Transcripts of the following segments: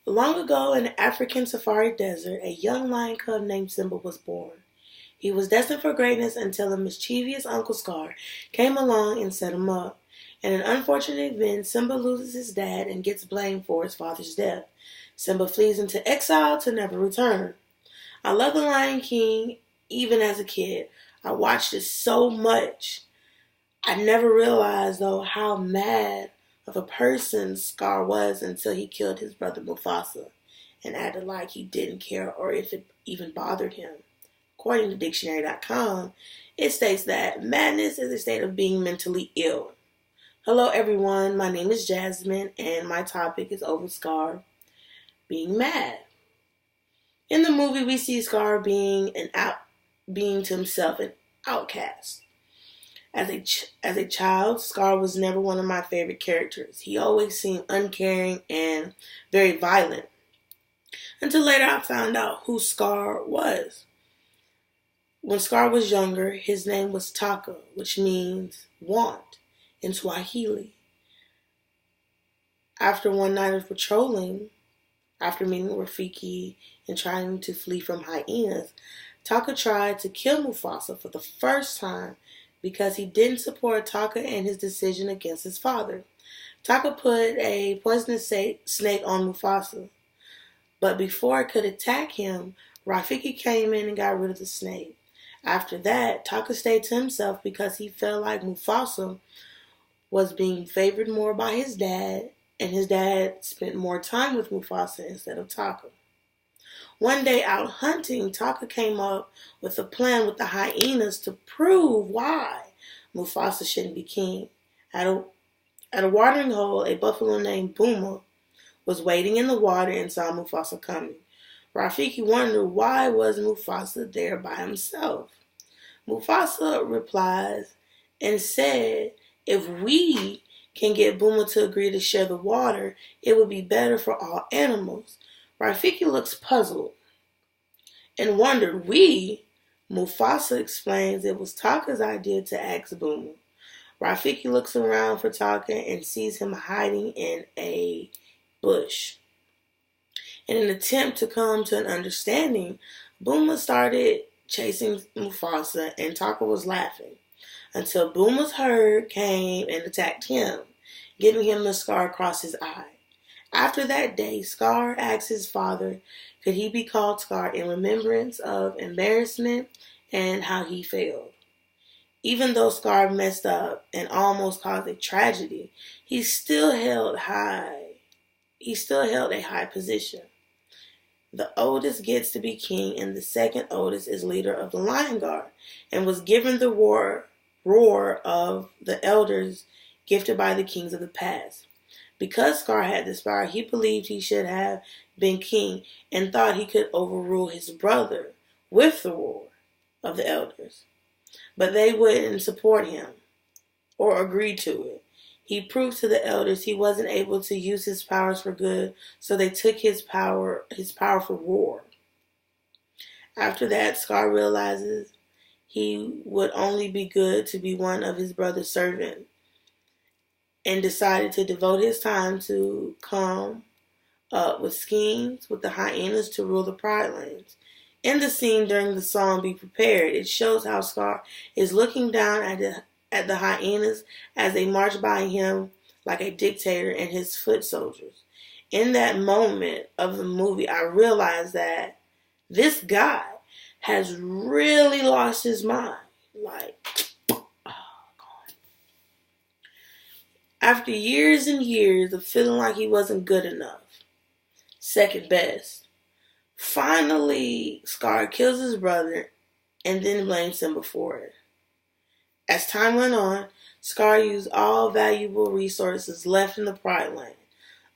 Long ago in the African safari desert, a young lion cub named Simba was born. He was destined for greatness until a mischievous Uncle Scar came along and set him up. In an unfortunate event, Simba loses his dad and gets blamed for his father's death. Simba flees into exile to never return. I love The Lion King even as a kid. I watched it so much. I never realized, though, how mad of a person Scar was until he killed his brother Mufasa and acted like he didn't care or if it even bothered him. According to dictionary.com, it states that madness is a state of being mentally ill. Hello, everyone. My name is Jasmine, and my topic is over Scar being mad. In the movie, we see Scar being to himself an outcast. As a child, Scar was never one of my favorite characters. He always seemed uncaring and very violent. Until later, I found out who Scar was. When Scar was younger, his name was Taka, which means want in Swahili. After one night of patrolling, after meeting Rafiki and trying to flee from hyenas, Taka tried to kill Mufasa for the first time because he didn't support Taka and his decision against his father. Taka put a poisonous snake on Mufasa, but before it could attack him, Rafiki came in and got rid of the snake. After that, Taka stayed to himself because he felt like Mufasa was being favored more by his dad, and his dad spent more time with Mufasa instead of Taka. One day out hunting, Taka came up with a plan with the hyenas to prove why Mufasa shouldn't be king. At a watering hole, a buffalo named Buma was waiting in the water and saw Mufasa coming. Rafiki wondered why was Mufasa there by himself. Mufasa replies and said, if we can get Buma to agree to share the water, it would be better for all animals. Rafiki looks puzzled and wondered, Mufasa explains it was Taka's idea to ask Buma. Rafiki looks around for Taka and sees him hiding in a bush. In an attempt to come to an understanding, Buma started chasing Mufasa and Taka was laughing until Buma's herd came and attacked him, giving him the scar across his eye. After that day, Scar asked his father could he be called Scar in remembrance of embarrassment and how he failed. Even though Scar messed up and almost caused a tragedy, he still held a high position. The oldest gets to be king, and the second oldest is leader of the Lion Guard, and was given the roar of the elders gifted by the kings of the past. Because Scar had this power, he believed he should have been king and thought he could overrule his brother with the roar of the elders. But they wouldn't support him or agree to it. He proved to the elders he wasn't able to use his powers for good, so they took his powerful roar. After that, Scar realizes he would only be good to be one of his brother's servants and decided to devote his time to come up with schemes with the hyenas to rule the Pride Lands. In the scene during the song Be Prepared, it shows how Scar is looking down at the hyenas as they march by him like a dictator and his foot soldiers. In that moment of the movie, I realized that this guy has really lost his mind. After years and years of feeling like he wasn't good enough, second best, finally Scar kills his brother and then blames Simba for it. As time went on, Scar used all valuable resources left in the Pride Land,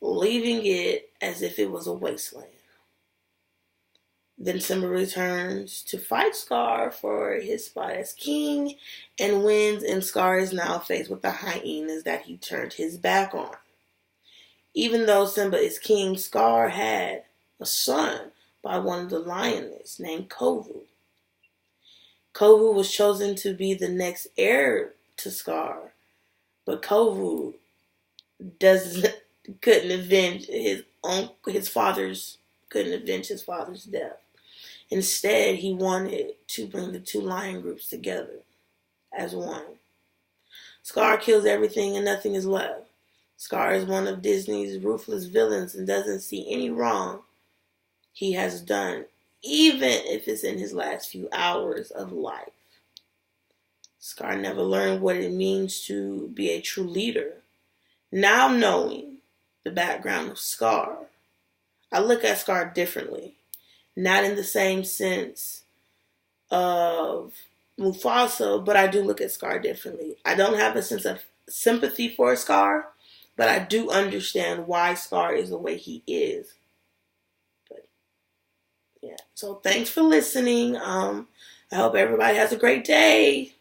leaving it as if it was a wasteland. Then Simba returns to fight Scar for his spot as king and wins, and Scar is now faced with the hyenas that he turned his back on. Even though Simba is king, Scar had a son by one of the lioness named Kovu. Kovu was chosen to be the next heir to Scar, but Kovu couldn't avenge his his father's couldn't avenge his father's death. Instead, he wanted to bring the two lion groups together as one. Scar kills everything and nothing is left. Scar is one of Disney's ruthless villains and doesn't see any wrong he has done, even if it's in his last few hours of life. Scar never learned what it means to be a true leader. Now knowing the background of Scar, I look at Scar differently. Not in the same sense of Mufasa, but I do look at Scar differently. I don't have a sense of sympathy for Scar, but I do understand why Scar is the way he is. But yeah, so thanks for listening. I hope everybody has a great day.